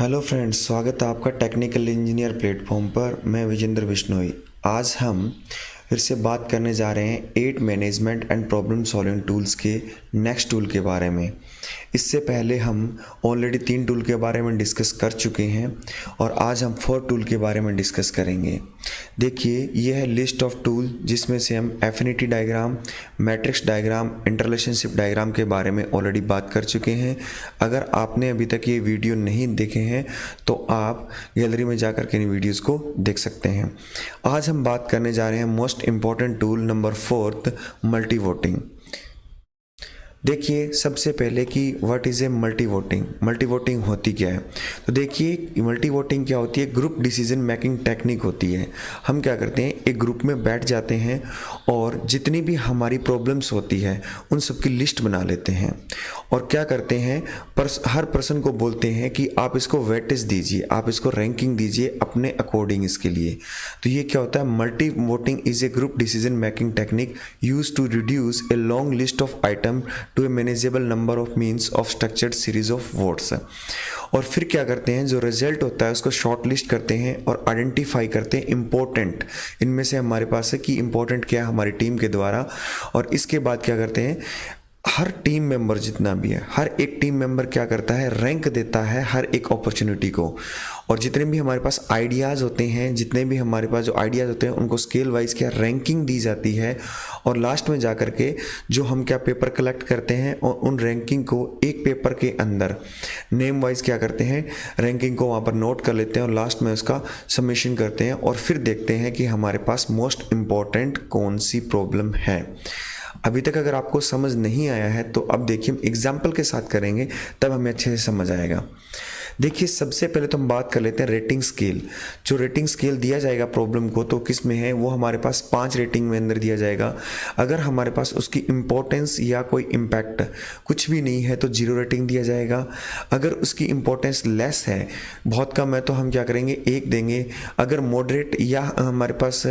Hello friends, स्वागत है आपका टेक्निकल इंजीनियर प्लेटफॉर्म पर। मैं विजेंद्र बिश्नोई। आज हम फिर से बात करने जा रहे हैं 8 management and problem solving tools के नेक्स्ट टूल के बारे में। इससे पहले हम ऑलरेडी 3 टूल के बारे में डिस्कस कर चुके हैं और आज हम 4 टूल के बारे में डिस्कस करेंगे। देखिए, यह है लिस्ट ऑफ टूल जिसमें से हम affinity diagram, matrix diagram, interrelationship diagram के बारे में ऑलरेडी बात कर चुके हैं। अगर आपने अभी तक ये वीडियो नहीं देखे हैं तो आप गैलरी में जाकर के इन वीडियोस को देख सकते हैं। आज हम बात करने जा रहे हैं most important tool number 4, multi voting. देखिए, सबसे पहले कि what is a multi voting. Multi voting होती क्या है? तो देखिए, मल्टी वोटिंग क्या होती है? ग्रुप डिसीजन मेकिंग टेक्निक होती है। हम क्या करते हैं, एक ग्रुप में बैठ जाते हैं और जितनी भी हमारी प्रॉब्लम्स होती है उन सब की लिस्ट बना लेते हैं और क्या करते हैं, हर पर्सन को बोलते हैं कि आप इसको वेटेज दीजिए, आप इसको रैंकिंग दीजिए अपने अकॉर्डिंग इसके लिए। तो ये क्या होता है? Multi voting is a group decision making technique use to reduce a long list of item to a manageable number of means of structured series of votes. और फिर क्या करते हैं, जो रिजल्ट होता है उसको शॉर्ट लिस्ट करते हैं और आइडेंटिफाई करते हैं इंपॉर्टेंट। इनमें से हमारे पास है कि इंपॉर्टेंट क्या है हमारी टीम के द्वारा। और इसके बाद क्या करते हैं, हर टीम मेंबर जितना भी है, हर एक टीम मेंबर क्या करता है, रैंक देता है हर एक अपॉर्चुनिटी को। और जितने भी हमारे पास आइडियाज़ होते हैं, जितने भी हमारे पास जो आइडियाज़ होते हैं उनको स्केल वाइज क्या रैंकिंग दी जाती है। और लास्ट में जा कर के जो हम क्या पेपर कलेक्ट करते हैं और उन रैंकिंग को एक पेपर के अंदर नेम वाइज क्या करते हैं, रैंकिंग को वहाँ पर नोट कर लेते हैं और लास्ट में उसका सबमिशन करते हैं और फिर देखते हैं कि हमारे पास मोस्ट इम्पॉर्टेंट कौन सी प्रॉब्लम है। अभी तक अगर आपको समझ नहीं आया है तो अब देखिए, हम एग्जाम्पल के साथ करेंगे तब हमें अच्छे से समझ आएगा। देखिए, सबसे पहले तो हम बात कर लेते हैं रेटिंग स्केल। जो रेटिंग स्केल दिया जाएगा प्रॉब्लम को, तो किस में है वो हमारे पास 5 रेटिंग में अंदर दिया जाएगा। अगर हमारे पास उसकी इंपॉर्टेंस या कोई इम्पैक्ट कुछ भी नहीं है तो 0 रेटिंग दिया जाएगा। अगर उसकी इंपॉर्टेंस लेस है, बहुत कम है, तो हम क्या करेंगे, 1 देंगे। अगर मॉडरेट या हमारे पास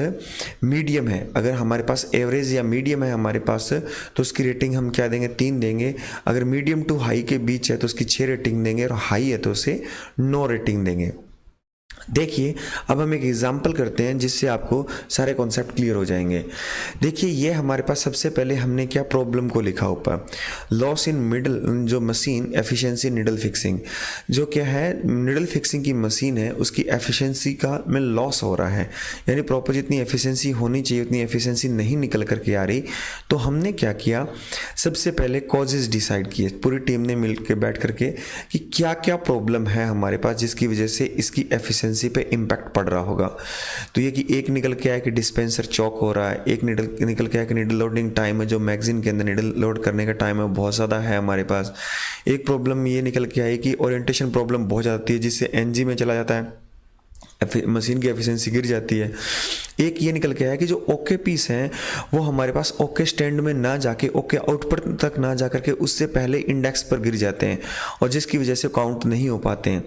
मीडियम है, अगर हमारे पास एवरेज या मीडियम है हमारे पास, तो उसकी रेटिंग हम क्या देंगे, 3 देंगे। अगर मीडियम टू हाई के बीच है तो उसकी 6 रेटिंग देंगे और हाई है तो उसे 9 रेटिंग देंगे। देखिए, अब हम एक एग्जाम्पल करते हैं जिससे आपको सारे कॉन्सेप्ट क्लियर हो जाएंगे। देखिए, ये हमारे पास सबसे पहले हमने क्या प्रॉब्लम को लिखा ऊपर, लॉस इन मिडल जो मशीन एफिशिएंसी निडल फिक्सिंग। जो क्या है, निडल फिक्सिंग की मशीन है उसकी एफिशिएंसी का में लॉस हो रहा है, यानी प्रॉपर जितनी एफिशिएंसी होनी चाहिए उतनी एफिशिएंसी नहीं निकल करके आ रही। तो हमने क्या किया, सबसे पहले कॉजेज डिसाइड किए पूरी टीम ने मिल के बैठ करके कि क्या क्या प्रॉब्लम है हमारे पास जिसकी वजह से इसकी एफिशिएंसी पे इम्पैक्ट पड़ रहा होगा। तो ये कि एक निकल के आया कि डिस्पेंसर चौक हो रहा है, एक निकल के आया कि नीडल लोडिंग टाइम है, जो मैगजीन के अंदर नीडल लोड करने का टाइम है बहुत ज़्यादा है हमारे पास। एक प्रॉब्लम ये निकल के आई कि ओरिएंटेशन प्रॉब्लम बहुत जाती है जिससे एनजी में चला जाता है, मशीन की एफिशिएंसी गिर जाती है। एक ये निकल के आया कि जो ओके पीस हैं वो हमारे पास ओके स्टैंड में ना जाके ओके आउटपुट तक ना जा करके उससे पहले इंडेक्स पर गिर जाते हैं और जिसकी वजह से काउंट नहीं हो पाते हैं।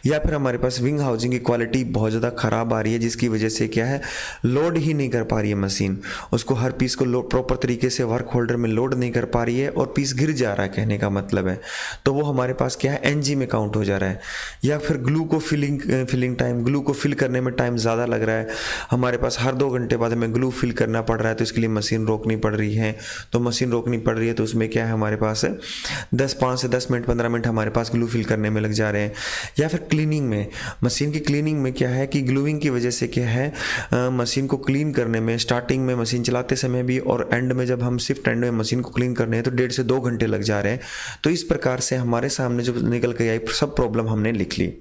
या फिर हमारे पास विंग हाउसिंग की क्वालिटी बहुत ज़्यादा ख़राब आ रही है जिसकी वजह से क्या है, लोड ही नहीं कर पा रही है मशीन, उसको हर पीस को प्रॉपर तरीके से वर्क होल्डर में लोड नहीं कर पा रही है और पीस गिर जा रहा है, कहने का मतलब है। तो वो हमारे पास क्या है, एनजी में काउंट हो जा रहा है। या फिर ग्लू को फिलिंग टाइम, ग्लू को फिल करने में टाइम ज़्यादा लग रहा है, हमारे पास हर 2 घंटे बाद हमें ग्लू फिल करना पड़ रहा है, तो इसके लिए मशीन रोकनी पड़ रही है। तो मशीन रोकनी पड़ रही है तो उसमें क्या है, हमारे पास 5 से 10 मिनट 15 मिनट हमारे पास ग्लू फिल करने में लग जा रहे हैं। या फिर क्लीनिंग में, मशीन की क्लीनिंग में क्या है कि ग्लूइंग की वजह से क्या है, मशीन को क्लीन करने में स्टार्टिंग में मशीन चलाते समय भी और एंड में जब हम शिफ्ट एंड में मशीन को क्लीन करने हैं तो 1.5 से 2 घंटे लग जा रहे हैं। तो इस प्रकार से हमारे सामने जो निकल के आई सब प्रॉब्लम हमने लिख ली।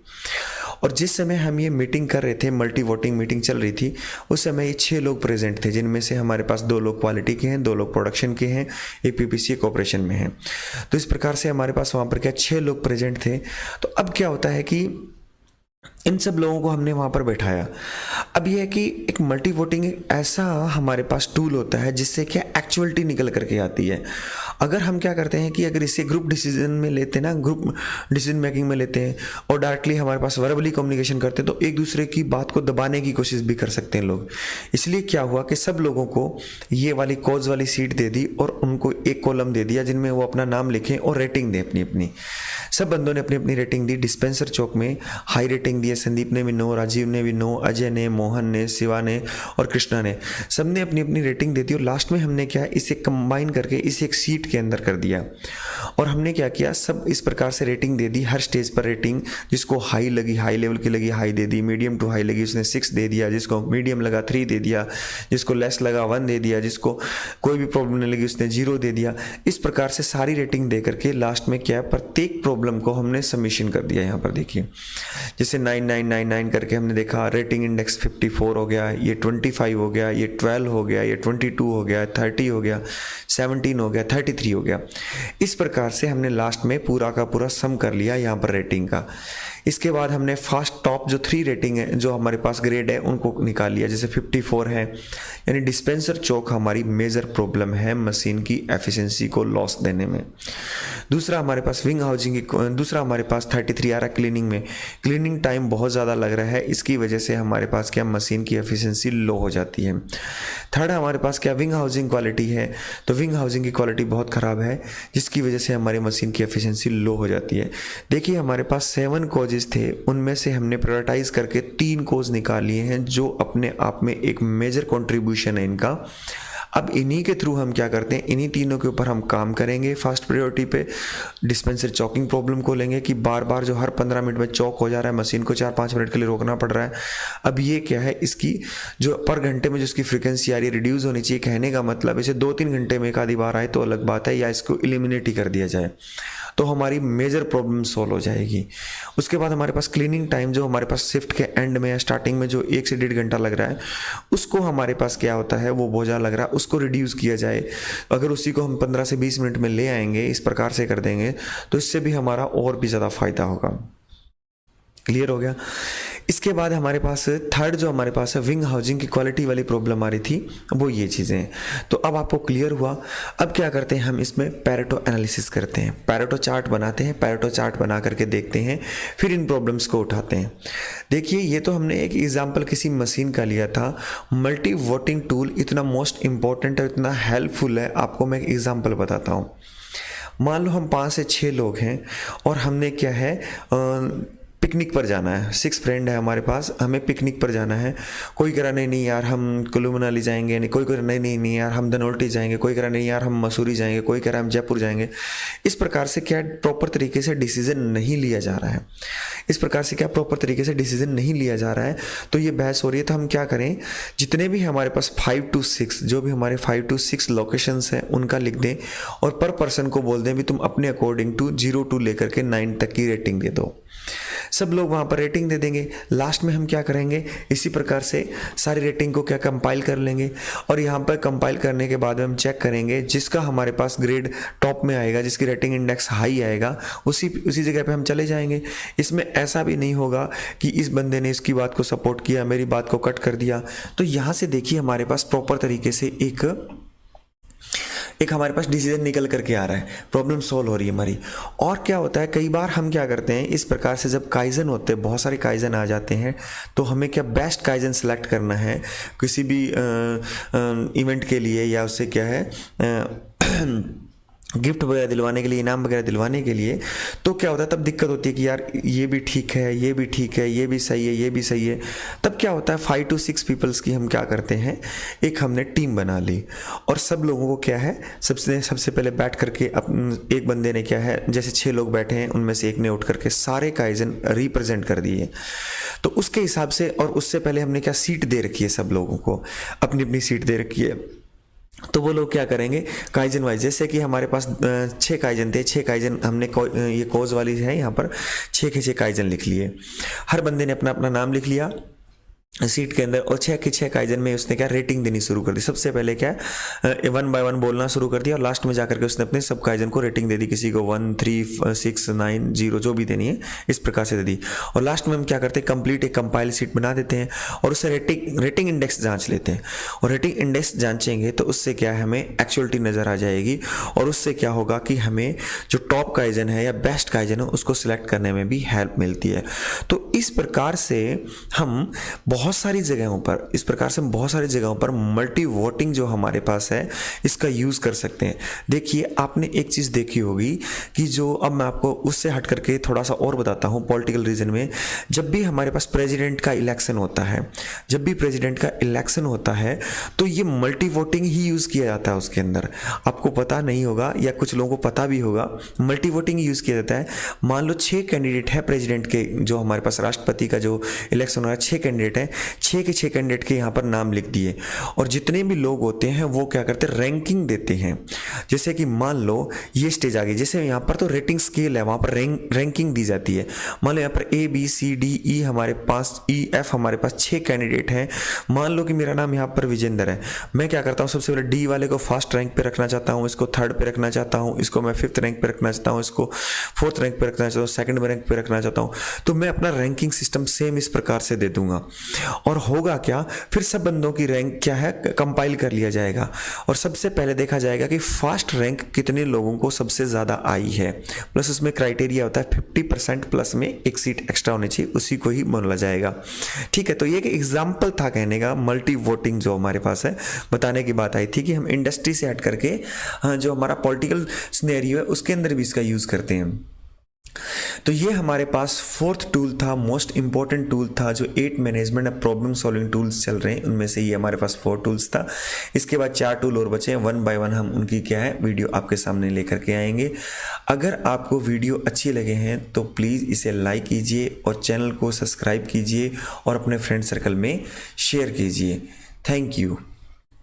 और जिस समय हम ये मीटिंग कर रहे थे, मल्टी वोटिंग मीटिंग चल रही थी, उस समय ये 6 लोग प्रेजेंट थे, जिनमें से हमारे पास 2 लोग क्वालिटी के हैं, 2 लोग प्रोडक्शन के हैं, एक पीपीसी एक ऑपरेशन में है। तो इस प्रकार से हमारे पास वहाँ पर क्या 6 लोग प्रेजेंट थे। तो अब क्या होता है कि इन सब लोगों को हमने वहाँ पर बैठाया। अब यह है कि एक मल्टी वोटिंग एक ऐसा हमारे पास टूल होता है जिससे क्या एक्चुअलिटी निकल करके आती है। अगर हम क्या करते हैं कि अगर इसे ग्रुप डिसीजन में लेते हैं ना, ग्रुप डिसीजन मेकिंग में लेते हैं और डायरेक्टली हमारे पास वर्बली कम्युनिकेशन करते हैं, तो एक दूसरे की बात को दबाने की कोशिश भी कर सकते हैं लोग। इसलिए क्या हुआ कि सब लोगों को ये वाली कॉज वाली सीट दे दी और उनको एक कॉलम दे दिया जिनमें वो अपना नाम लिखें और रेटिंग दें अपनी अपनी। सब बंदों ने अपनी अपनी रेटिंग दी। डिस्पेंसर चौक में हाई रेटिंग दी है, संदीप ने भी 9, राजीव ने भी 9, अजय ने, मोहन ने, शिवा ने और कृष्णा ने, सबने अपनी अपनी रेटिंग दे दी। और लास्ट में हमने क्या है, इसे कंबाइन करके इसे एक सीट के अंदर कर दिया। और हमने क्या किया, सब इस प्रकार से रेटिंग दे दी, हर स्टेज पर रेटिंग। जिसको हाई लगी, हाई लेवल की लगी, हाई दे दी। मीडियम टू हाई लगी, उसने 6 दे दिया। जिसको मीडियम लगा 3 दे दिया। जिसको लेस लगा 1 दे दिया। जिसको कोई भी प्रॉब्लम नहीं लगी उसने 0 दे दिया। इस प्रकार से सारी रेटिंग दे करके लास्ट में क्या है, प्रत्येक प्रॉब्लम को हमने सबमिशन कर दिया। यहाँ पर देखिए जैसे 9999 करके हमने देखा, रेटिंग इंडेक्स 54 हो गया, ये 25 हो गया, ये 12 हो गया, ये 22 हो गया, 30 हो गया, 17 हो गया, 33 हो गया। इस प्रकार से हमने लास्ट में पूरा का पूरा सम कर लिया यहाँ पर रेटिंग का। इसके बाद हमने फास्ट टॉप जो 3 रेटिंग है, जो हमारे पास ग्रेड है, उनको निकाल लिया। जैसे 54 है, यानी डिस्पेंसर चौक हमारी मेजर प्रॉब्लम है मशीन की एफिशिएंसी को लॉस देने में। दूसरा हमारे पास विंग हाउसिंग की, दूसरा हमारे पास 33 आ रहा है क्लीनिंग में। क्लीनिंग टाइम बहुत ज़्यादा लग रहा है, इसकी वजह से हमारे पास क्या मशीन की एफिशिएंसी लो हो जाती है। थर्ड हमारे पास क्या विंग हाउसिंग क्वालिटी है, तो विंग हाउसिंग की क्वालिटी बहुत ख़राब है, जिसकी वजह से हमारी मशीन की एफिशिएंसी लो हो जाती है। देखिए हमारे पास 7 कॉजेज थे, उनमें से हमने प्रायोरिटाइज करके 3 कॉज निकाल लिए हैं, जो अपने आप में एक मेजर कंट्रीब्यूशन है इनका। अब इन्हीं के थ्रू हम क्या करते हैं, इन्हीं तीनों के ऊपर हम काम करेंगे। फर्स्ट प्रायोरिटी पे डिस्पेंसर चॉकिंग प्रॉब्लम को लेंगे कि बार बार जो हर 15 मिनट में चॉक हो जा रहा है, मशीन को 4-5 मिनट के लिए रोकना पड़ रहा है। अब ये क्या है, इसकी जो पर घंटे में जो इसकी फ्रिक्वेंसी आ रही है रिड्यूस होनी चाहिए। कहने का मतलब इसे 2-3 घंटे में एक आधी बार आए तो अलग बात है, या इसको एलिमिनेट ही कर दिया जाए तो हमारी मेजर प्रॉब्लम सॉल्व हो जाएगी। उसके बाद हमारे पास क्लीनिंग टाइम जो हमारे पास शिफ्ट के एंड में या स्टार्टिंग में जो 1 से 1.5 घंटा लग रहा है, उसको हमारे पास क्या होता है, वो बहुत ज़्यादा लग रहा है, उसको रिड्यूस किया जाए। अगर उसी को हम 15 से 20 मिनट में ले आएंगे, इस प्रकार से कर देंगे, तो इससे भी हमारा और भी ज़्यादा फायदा होगा। क्लियर हो गया। इसके बाद हमारे पास थर्ड जो हमारे पास है विंग हाउसिंग की क्वालिटी वाली प्रॉब्लम आ रही थी, वो ये चीज़ें हैं। तो अब आपको क्लियर हुआ। अब क्या करते हैं, हम इसमें पैरेटो एनालिसिस करते हैं, पैरेटो चार्ट बनाते हैं। पैरेटो चार्ट बना करके देखते हैं, फिर इन प्रॉब्लम्स को उठाते हैं। देखिए ये तो हमने एक एग्जाम्पल किसी मशीन का लिया था। मल्टी वोटिंग टूल इतना मोस्ट इंपॉर्टेंट है, इतना हेल्पफुल है। आपको मैं एक एग्जाम्पल बताता हूँ। मान लो हम 5 से 6 लोग हैं और हमने क्या है पिकनिक पर जाना है। 6 फ्रेंड है हमारे पास, हमें पिकनिक पर जाना है। कोई कह रहा नहीं यार हम कुल्लू मनाली जाएंगे, नहीं कोई कह रहा नहीं यार हम धनौल्टी जाएंगे, कोई कह रहा नहीं यार हम मसूरी जाएंगे, कोई कह रहा हम जयपुर जाएंगे। इस प्रकार से क्या प्रॉपर तरीके से डिसीजन नहीं लिया जा रहा है। इस प्रकार से क्या प्रॉपर तरीके से डिसीजन नहीं लिया जा रहा है, तो ये बहस हो रही है। तो हम क्या करें, जितने भी हमारे पास 5 to 6 जो भी हमारे 5 to 6 लोकेशंस हैं उनका लिख दें और पर पर्सन को बोल दें भी तुम अपने अकॉर्डिंग टू 0 to लेकर के 9 तक की रेटिंग दे दो। सब लोग वहाँ पर रेटिंग दे देंगे। लास्ट में हम क्या करेंगे, इसी प्रकार से सारी रेटिंग को क्या कंपाइल कर लेंगे और यहाँ पर कंपाइल करने के बाद हम चेक करेंगे जिसका हमारे पास ग्रेड टॉप में आएगा, जिसकी रेटिंग इंडेक्स हाई आएगा, उसी जगह पे हम चले जाएंगे। इसमें ऐसा भी नहीं होगा कि इस बंदे ने इसकी बात को सपोर्ट किया, मेरी बात को कट कर दिया। तो यहाँ से देखिए हमारे पास प्रॉपर तरीके से एक हमारे पास डिसीजन निकल करके आ रहा है, प्रॉब्लम सॉल्व हो रही है हमारी। और क्या होता है, कई बार हम क्या करते हैं, इस प्रकार से जब काइजन होते हैं, बहुत सारे काइजन आ जाते हैं, तो हमें क्या बेस्ट काइजन सेलेक्ट करना है किसी भी इवेंट के लिए, या उससे क्या है गिफ्ट वगैरह दिलवाने के लिए, इनाम वगैरह दिलवाने के लिए। तो क्या होता है, तब दिक्कत होती है कि यार ये भी ठीक है, ये भी ठीक है, ये भी सही है, ये भी सही है। तब क्या होता है, 5 to 6 पीपल्स की हम क्या करते हैं, एक हमने टीम बना ली और सब लोगों को क्या है, सबसे पहले बैठ करके एक बंदे ने क्या है, जैसे 6 लोग बैठे हैं उनमें से एक ने उठ करके सारे काइजन रिप्रेजेंट कर दिए। तो उसके हिसाब से, और उससे पहले हमने क्या सीट दे रखी है, सब लोगों को अपनी अपनी सीट दे रखी है। तो वो लोग क्या करेंगे, काइजन वाइज, जैसे कि हमारे पास 6 काइजन थे, 6 काइजन हमने ये कोज वाली है यहाँ पर 6 के 6 काइजन लिख लिए। हर बंदे ने अपना अपना नाम लिख लिया सीट के अंदर, और 6 के 6 काइजन में उसने क्या रेटिंग देनी शुरू कर दी। सबसे पहले क्या 1 बाय 1 बोलना शुरू कर दिया और लास्ट में जाकर के उसने अपने सब काइजन को रेटिंग दे दी, किसी को 1, 3, 6, 9, 0 जो भी देनी है इस प्रकार से दे दी। और लास्ट में हम क्या करते हैं, कंप्लीट एक कंपाइल सीट बना देते हैं और उससे रेटिंग इंडेक्स जांच लेते हैं। और रेटिंग इंडेक्स जांचेंगे तो उससे क्या है, हमें एक्चुअलिटी नज़र आ जाएगी और उससे क्या होगा कि हमें जो टॉप काइजन है या बेस्ट काइजन है उसको सिलेक्ट करने में भी हेल्प मिलती है। तो इस प्रकार से हम बहुत सारी जगहों पर मल्टी वोटिंग जो हमारे पास है इसका यूज़ कर सकते हैं। देखिए आपने एक चीज़ देखी होगी कि जो, अब मैं आपको उससे हट करके थोड़ा सा और बताता हूँ, पॉलिटिकल रीजन में जब भी हमारे पास प्रेसिडेंट का इलेक्शन होता है तो ये मल्टी वोटिंग ही यूज़ किया जाता है। उसके अंदर आपको पता नहीं होगा या कुछ लोगों को पता भी होगा, मल्टी वोटिंग यूज़ किया जाता है। मान लो 6 कैंडिडेट है प्रेसिडेंट के, जो हमारे पास राष्ट्रपति का जो इलेक्शन हो रहा है 6 कैंडिडेट है, 6 के 6 कैंडिडेट के यहाँ पर नाम लिख दिए और जितने भी लोग होते हैं वो क्या करते हैं, रैंकिंग देते हैं। जैसे कि मान लो ये स्टेज आ गई, जैसे यहाँ पर तो रेटिंग स्केल है, वहाँ पर रैंकिंग दी जाती है। मान लो यहाँ पर ABCDE हमारे पास, EF हमारे पास 6 कैंडिडेट हैं। मान लो कि मेरा नाम यहाँ पर विजेंद्र है, मैं क्या करता हूँ, सबसे पहले D वाले को फर्स्ट रैंक पे रखना चाहता हूँ, इसको थर्ड पे रखना चाहता हूँ, इसको मैं 5th रैंक पे रखना चाहता हूँ, इसको 4th रैंक पे रखना चाहता हूँ, 2nd रैंक पे रखना चाहता हूँ। तो मैं अपना रैंकिंग सिस्टम सेम इस प्रकार से दे दूंगा और होगा क्या, फिर सब बंदों की रैंक क्या है, कंपाइल कर लिया जाएगा और सबसे पहले देखा जाएगा कि फर्स्ट रैंक कितने लोगों को सबसे ज़्यादा आई है, प्लस उसमें क्राइटेरिया होता है 50% प्लस में एक सीट एक्स्ट्रा होनी चाहिए, उसी को ही बोला जाएगा। ठीक है, तो ये एक एग्जाम्पल था कहने का, मल्टी वोटिंग जो हमारे पास है बताने की बात आई थी कि हम इंडस्ट्री से हट करके जो हमारा पॉलिटिकल सिनेरियो है उसके अंदर भी इसका यूज़ करते हैं। तो ये हमारे पास 4th टूल था, मोस्ट इंपॉर्टेंट टूल था, जो 8 management and problem solving tools चल रहे हैं उनमें से ये हमारे पास 4 टूल्स था। इसके बाद 4 टूल और बचे हैं, 1 बाय 1 हम उनकी क्या है वीडियो आपके सामने लेकर के आएंगे। अगर आपको वीडियो अच्छी लगे हैं तो प्लीज़ इसे लाइक कीजिए और चैनल को सब्सक्राइब कीजिए और अपने फ्रेंड सर्कल में शेयर कीजिए। Thank you.